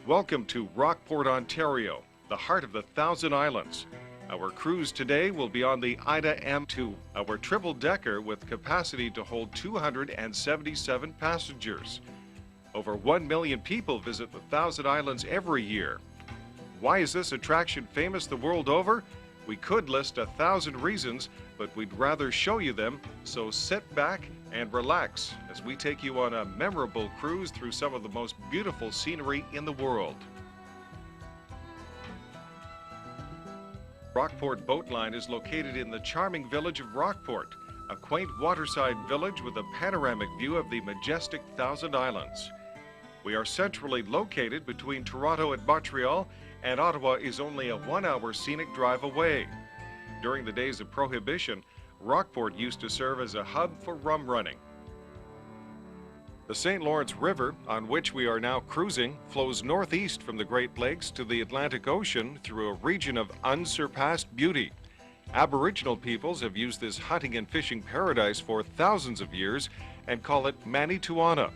Welcome to Rockport, Ontario, the heart of the Thousand Islands. Our cruise today will be on the Ida M2, our triple-decker with capacity to hold 277 passengers. Over 1 million people visit the Thousand Islands every year. Why is this attraction famous the world over? We could list 1,000 reasons, but we'd rather show you them, so sit back and relax as we take you on a memorable cruise through some of the most beautiful scenery in the world. Rockport Boat Line is located in the charming village of Rockport, a quaint waterside village with a panoramic view of the majestic Thousand Islands. We are centrally located between Toronto and Montreal, and Ottawa is only a 1-hour scenic drive away. During the days of Prohibition, Rockport used to serve as a hub for rum running. The St. Lawrence River, on which we are now cruising, flows northeast from the Great Lakes to the Atlantic Ocean through a region of unsurpassed beauty. Aboriginal peoples have used this hunting and fishing paradise for thousands of years and call it Manitowana,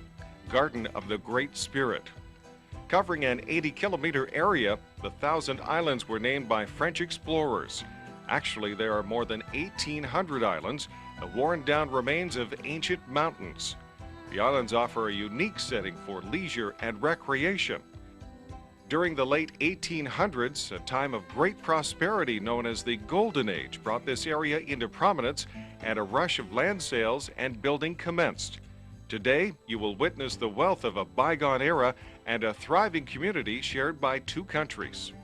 Garden of the Great Spirit. Covering an 80-kilometer area, the Thousand Islands were named by French explorers. Actually, there are more than 1,800 islands, the worn-down remains of ancient mountains. The islands offer a unique setting for leisure and recreation. During the late 1800s, a time of great prosperity known as the Golden Age brought this area into prominence, and a rush of land sales and building commenced. Today, you will witness the wealth of a bygone era and a thriving community shared by two countries.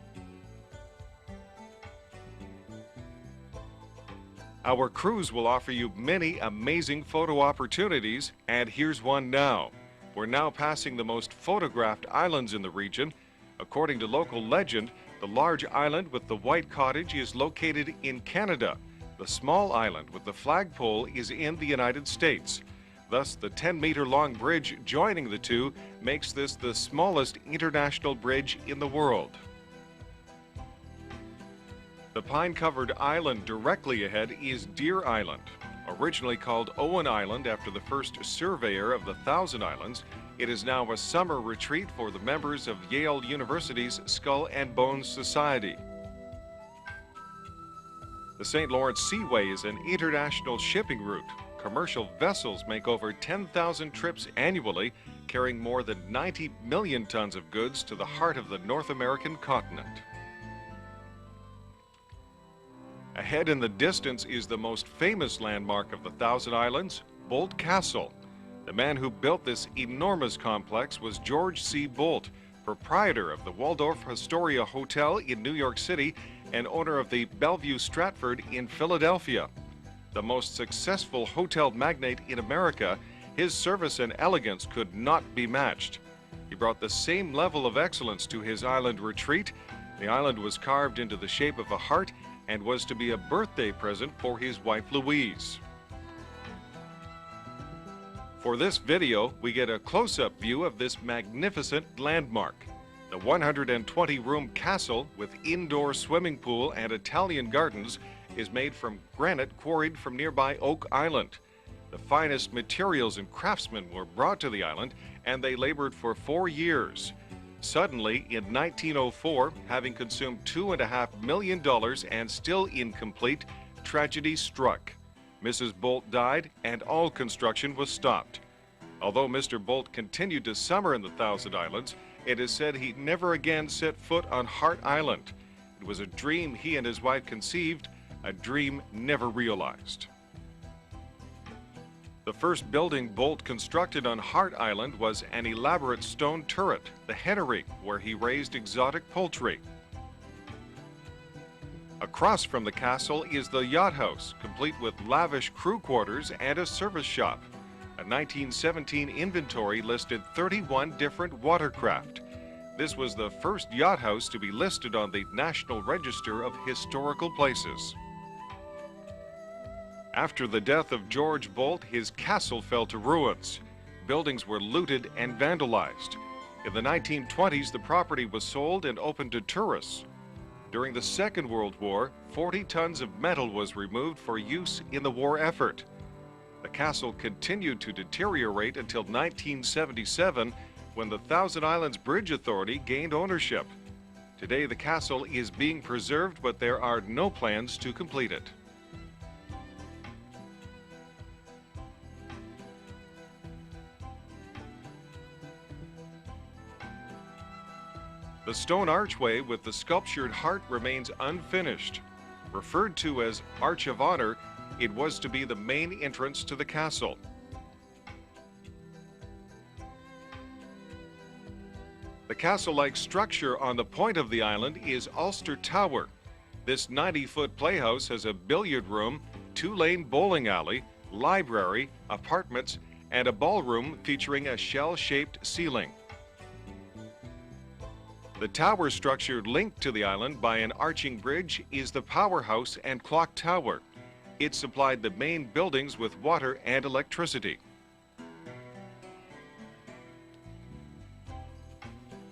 Our cruise will offer you many amazing photo opportunities, and here's one now. We're now passing the most photographed islands in the region. According to local legend, the large island with the white cottage is located in Canada. The small island with the flagpole is in the United States. Thus, the 10-meter-long bridge joining the two makes this the smallest international bridge in the world. The pine-covered island directly ahead is Deer Island. Originally called Owen Island after the first surveyor of the Thousand Islands, it is now a summer retreat for the members of Yale University's Skull and Bones Society. The St. Lawrence Seaway is an international shipping route. Commercial vessels make over 10,000 trips annually, carrying more than 90 million tons of goods to the heart of the North American continent. Ahead in the distance is the most famous landmark of the Thousand Islands, Bolt Castle. The man who built this enormous complex was George C. Bolt, proprietor of the Waldorf Astoria Hotel in New York City and owner of the Bellevue Stratford in Philadelphia. The most successful hotel magnate in America, his service and elegance could not be matched. He brought the same level of excellence to his island retreat. The island was carved into the shape of a heart and was to be a birthday present for his wife Louise. For this video, we get a close-up view of this magnificent landmark. The 120-room castle with indoor swimming pool and Italian gardens is made from granite quarried from nearby Oak Island. The finest materials and craftsmen were brought to the island, and they labored for 4 years. Suddenly, in 1904, having consumed $2.5 million and still incomplete, tragedy struck. Mrs. Bolt died, and all construction was stopped. Although Mr. Bolt continued to summer in the Thousand Islands, it is said he never again set foot on Hart Island. It was a dream he and his wife conceived, a dream never realized. The first building Bolt constructed on Hart Island was an elaborate stone turret, the hennery, where he raised exotic poultry. Across from the castle is the yacht house, complete with lavish crew quarters and a service shop. A 1917 inventory listed 31 different watercraft. This was the first yacht house to be listed on the National Register of Historical Places. After the death of George Bolt, his castle fell to ruins. Buildings were looted and vandalized. In the 1920s, the property was sold and opened to tourists. During the Second World War, 40 tons of metal was removed for use in the war effort. The castle continued to deteriorate until 1977, when the Thousand Islands Bridge Authority gained ownership. Today, the castle is being preserved, but there are no plans to complete it. The stone archway with the sculptured heart remains unfinished. Referred to as Arch of Honor, it was to be the main entrance to the castle. The castle-like structure on the point of the island is Ulster Tower. This 90-foot playhouse has a billiard room, two-lane bowling alley, library, apartments, and a ballroom featuring a shell-shaped ceiling. The tower structure linked to the island by an arching bridge is the powerhouse and clock tower. It supplied the main buildings with water and electricity.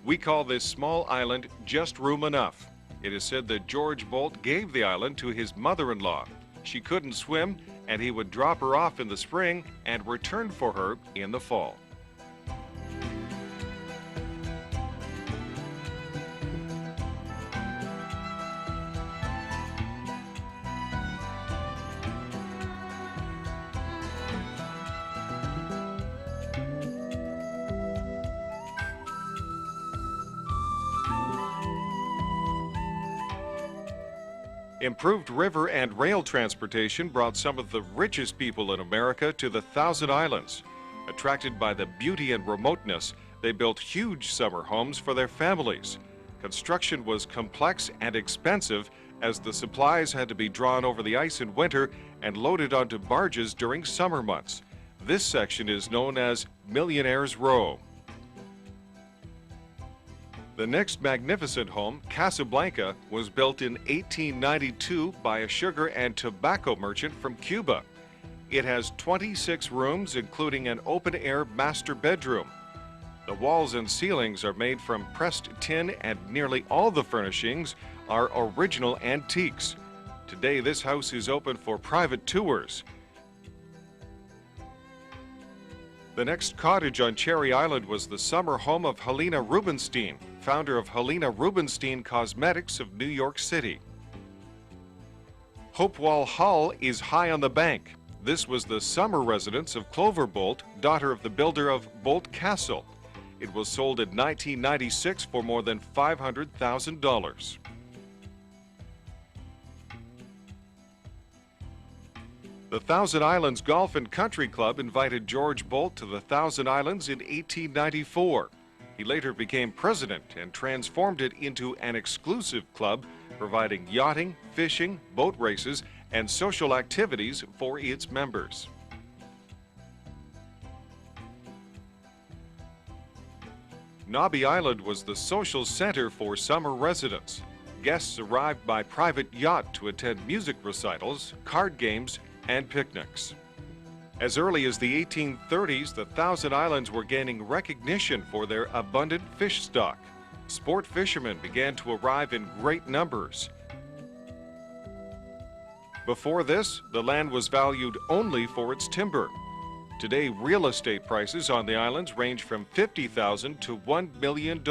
We call this small island just room enough. It is said that George Bolt gave the island to his mother-in-law. She couldn't swim, and he would drop her off in the spring and return for her in the fall. Improved river and rail transportation brought some of the richest people in America to the Thousand Islands. Attracted by the beauty and remoteness, they built huge summer homes for their families. Construction was complex and expensive as the supplies had to be drawn over the ice in winter and loaded onto barges during summer months. This section is known as Millionaire's Row. The next magnificent home, Casablanca, was built in 1892 by a sugar and tobacco merchant from Cuba. It has 26 rooms, including an open-air master bedroom. The walls and ceilings are made from pressed tin, and nearly all the furnishings are original antiques. Today, this house is open for private tours. The next cottage on Cherry Island was the summer home of Helena Rubinstein, founder of Helena Rubinstein Cosmetics of New York City. Hopewell Hall is high on the bank. This was the summer residence of Clover Bolt, daughter of the builder of Bolt Castle. It was sold in 1996 for more than $500,000. The Thousand Islands Golf and Country Club invited George Bolt to the Thousand Islands in 1894. He later became president and transformed it into an exclusive club, providing yachting, fishing, boat races, and social activities for its members. Nobby Island was the social center for summer residents. Guests arrived by private yacht to attend music recitals, card games, and picnics. As early as the 1830s, the Thousand Islands were gaining recognition for their abundant fish stock. Sport fishermen began to arrive in great numbers. Before this, the land was valued only for its timber. Today, real estate prices on the islands range from $50,000 to $1 million.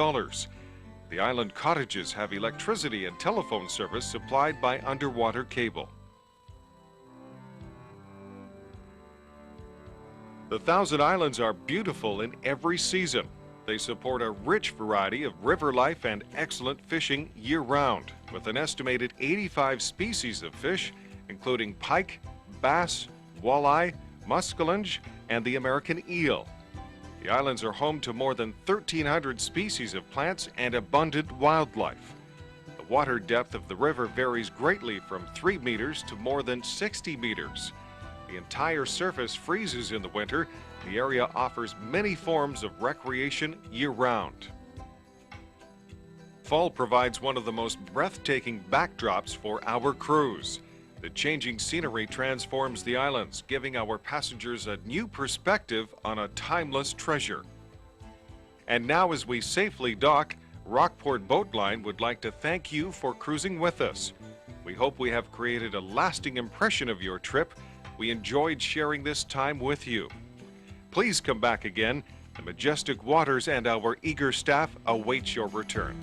The island cottages have electricity and telephone service supplied by underwater cable. The Thousand Islands are beautiful in every season. They support a rich variety of river life and excellent fishing year-round, with an estimated 85 species of fish, including pike, bass, walleye, muskellunge, and the American eel. The islands are home to more than 1,300 species of plants and abundant wildlife. The water depth of the river varies greatly from 3 meters to more than 60 meters. The entire surface freezes in the winter. The area offers many forms of recreation year-round. Fall provides one of the most breathtaking backdrops for our cruise. The changing scenery transforms the islands, giving our passengers a new perspective on a timeless treasure. And now, as we safely dock, Rockport Boat Line would like to thank you for cruising with us. We hope we have created a lasting impression of your trip. We enjoyed sharing this time with you. Please come back again The majestic waters and our eager staff await your return.